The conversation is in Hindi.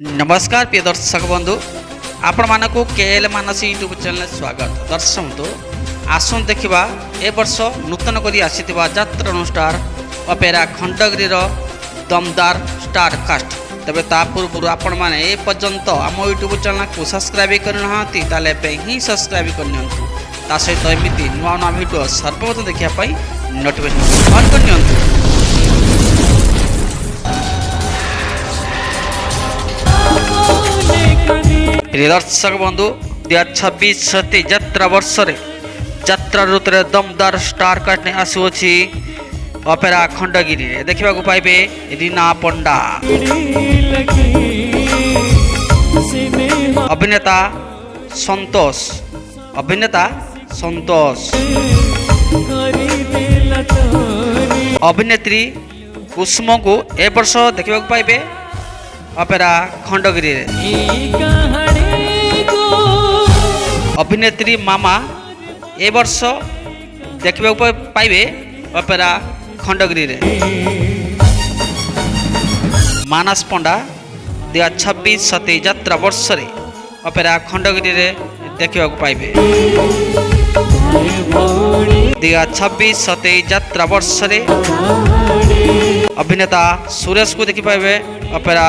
नमस्कार प्रिय दर्शक बंधु आपण मानक केएल मानसी यूट्यूब चैनल स्वागत दर्शक बंधु आसन देखा ए वर्ष नूतन करी आसीथिबा यात्रा अनुष्ठान अपेरा खंडगिरी दमदार स्टार कास्ट तबे ता पूर्व आपण माने ए पर्यंत आम यूट्यूब चैनल को सब्सक्राइब करना ताले ही सब्सक्राइब करनी ता सहित एमती नुआ नुआ भिडियो सर्वप्रथम देखा नोटिफिकेशन ऑन करनी। दर्शक बंधु 2026 यात्रा वर्ष यात्रा ऋतु दमदार स्टार कास्ट ने आसुअछि अपेरा खंडगिरी देखा पाइबे रीना पंडा अभिनेता संतोष अभिनेत्री कुसुम को ए वर्ष देखा पाइबे अपेरा खंडगिरी अभिनेत्री मामा ए वर्ष देखा पाइबे अपेरा खंडगिरी मानस पंडा 2026 यात्रा वर्ष अपेरा खंडगिरी देखा पाइबे 2026 यात्रा वर्ष अभिनेता सुरेश को देखी पाइबे अपेरा